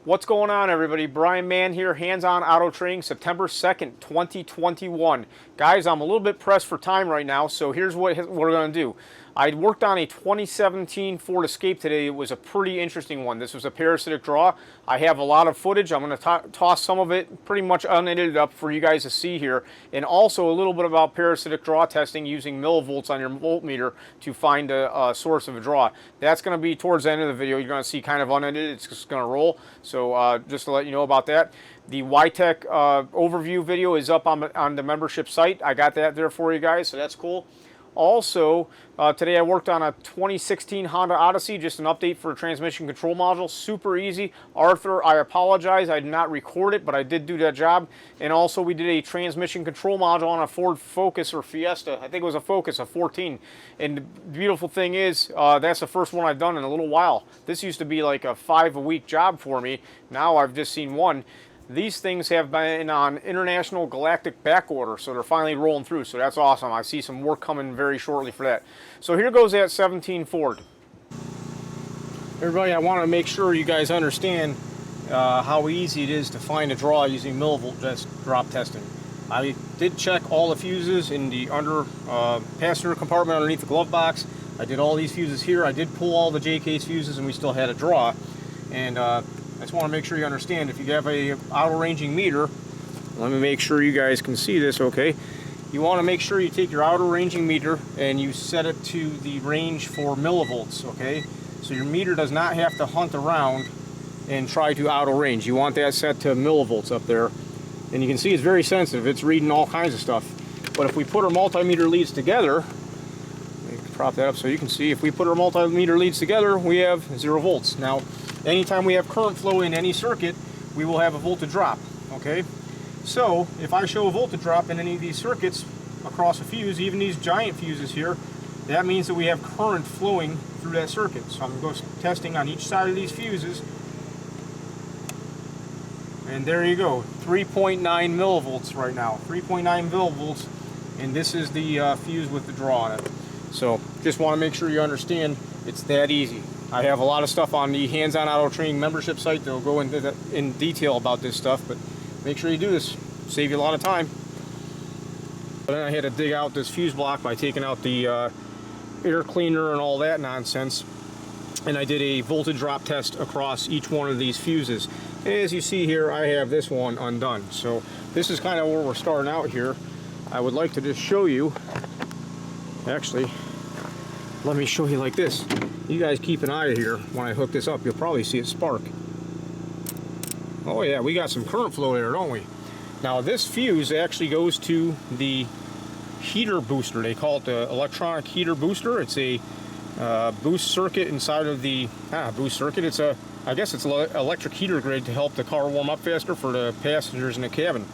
What's going on, everybody? Brian Mann here, Hands-On Auto Training, September 2nd, 2021. Guys, I'm a little bit pressed for time right now, so here's what we're going to do. I worked on a 2017 Ford Escape today. It was a pretty interesting one. This was a parasitic draw. I have a lot of footage. I'm going to toss some of it pretty much unedited up for you guys to see here. And also a little bit about parasitic draw testing using millivolts on your voltmeter to find a source of a draw. That's going to be towards the end of the video. You're going to see kind of unedited. It's just going to roll. So just to let you know about that. The YTech overview video is up on the membership site. I got that there for you guys, so that's cool. Also, today I worked on a 2016 Honda Odyssey, just an update for a transmission control module. Super easy. Arthur, I apologize, I did not record it, but I did do that job. And also we did a transmission control module on a Ford Focus or Fiesta. I think it was a Focus, a 14. And the beautiful thing is, that's the first one I've done in a little while. This used to be like a 5-a-week job for me. Now I've just seen one. These things have been on international galactic back order, so they're finally rolling through, so that's awesome. I see some work coming very shortly for that. So here goes that 17 Ford. Everybody, I want to make sure you guys understand how easy it is to find a draw using millivolt drop testing. I did check all the fuses in the passenger compartment underneath the glove box. I did all these fuses here. I did pull all the J-case fuses and we still had a draw. And I just want to make sure you understand, if you have a auto ranging meter, let me make sure you guys can see this okay. You want to make sure you take your auto ranging meter and you set it to the range for millivolts, okay? So your meter does not have to hunt around and try to auto range. You want that set to millivolts up there. And you can see it's very sensitive. It's reading all kinds of stuff. But if we put our multimeter leads together, let me prop that up so you can see, if we put our multimeter leads together, we have 0 volts. Now, anytime we have current flow in any circuit, we will have a voltage drop, okay? So, if I show a voltage drop in any of these circuits across a fuse, even these giant fuses here, that means that we have current flowing through that circuit. So I'm going to go testing on each side of these fuses. And there you go, 3.9 millivolts right now, 3.9 millivolts, and this is the fuse with the draw on it. So, just want to make sure you understand it's that easy. I have a lot of stuff on the Hands-On Auto Training membership site that will go into in detail about this stuff, but make sure you do this. Save you a lot of time. But then I had to dig out this fuse block by taking out the air cleaner and all that nonsense. And I did a voltage drop test across each one of these fuses. And as you see here, I have this one undone. So this is kind of where we're starting out here. I would like to just show you, actually, let me show you like this. You guys keep an eye here. When I hook this up, you'll probably see it spark. Oh yeah, we got some current flow there, don't we? Now this fuse actually goes to the heater booster. They call it the electronic heater booster. It's a boost circuit inside of the boost circuit. It's a, I guess it's an electric heater grid to help the car warm up faster for the passengers in the cabin.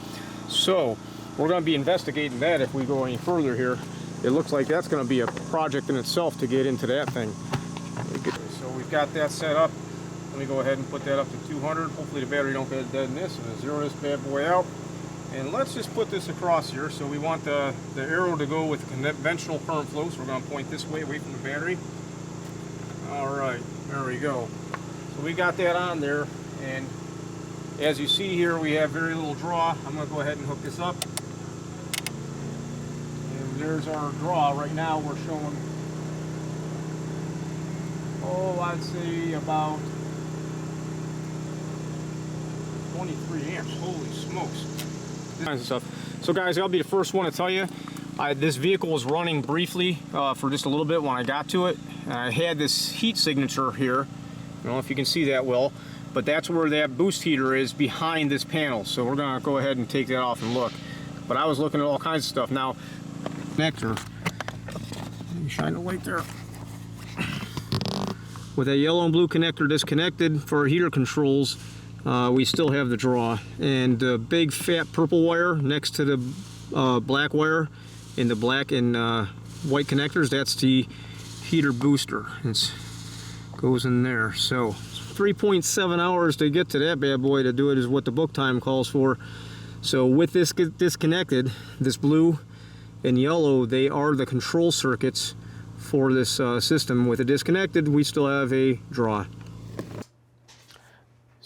So we're going to be investigating that if we go any further here. It looks like that's going to be a project in itself to get into that thing. So we've got that set up. Let me go ahead and put that up to 200. Hopefully the battery don't get dead in this. I'm going to zero this bad boy out. And let's just put this across here. So we want the arrow to go with conventional current flow. So we're going to point this way away from the battery. Alright, there we go. So we got that on there. And as you see here, we have very little draw. I'm going to go ahead and hook this up. There's our draw. Right now we're showing, I'd say about 23 amps. Holy smokes. Kinds of stuff. So guys, I'll be the first one to tell you, this vehicle was running briefly for just a little bit when I got to it. I had this heat signature here. I don't know if you can see that well, but that's where that boost heater is, behind this panel. So we're going to go ahead and take that off and look. But I was looking at all kinds of stuff. Now, connector, let me shine the light there. With that yellow and blue connector disconnected for heater controls, we still have the draw. And the big fat purple wire next to the black wire in the black and white connectors, that's the heater booster. It goes in there. So 3.7 hours to get to that bad boy. To do it is what the book time calls for. So with this disconnected, this blue and yellow, they are the control circuits for this system. With it disconnected, we still have a draw.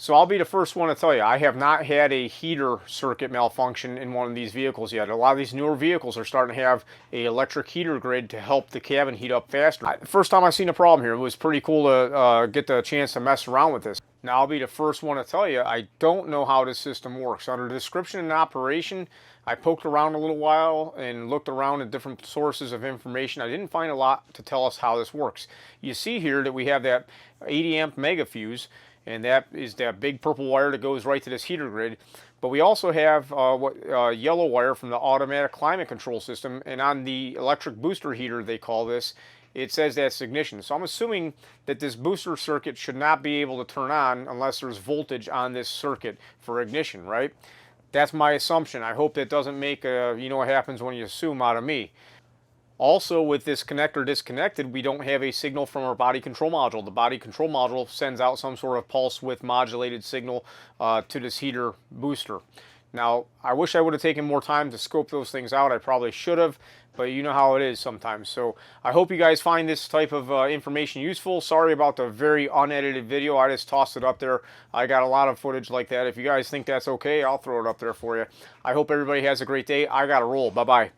So I'll be the first one to tell you, I have not had a heater circuit malfunction in one of these vehicles yet. A lot of these newer vehicles are starting to have a electric heater grid to help the cabin heat up faster. First time I seen a problem here, it was pretty cool to get the chance to mess around with this. Now I'll be the first one to tell you, I don't know how this system works. Under description and operation, I poked around a little while and looked around at different sources of information. I didn't find a lot to tell us how this works. You see here that we have that 80 amp mega fuse, and that is that big purple wire that goes right to this heater grid. But we also have yellow wire from the automatic climate control system, and on the electric booster heater, they call this, it says that's ignition. So I'm assuming that this booster circuit should not be able to turn on unless there's voltage on this circuit for ignition, right? That's my assumption. I hope that doesn't make you know what happens when you assume out of me. Also, with this connector disconnected, we don't have a signal from our body control module. The body control module sends out some sort of pulse width modulated signal to this heater booster. Now, I wish I would have taken more time to scope those things out. I probably should have, but you know how it is sometimes. So I hope you guys find this type of information useful. Sorry about the very unedited video. I just tossed it up there. I got a lot of footage like that. If you guys think that's okay, I'll throw it up there for you. I hope everybody has a great day. I got to roll. Bye-bye.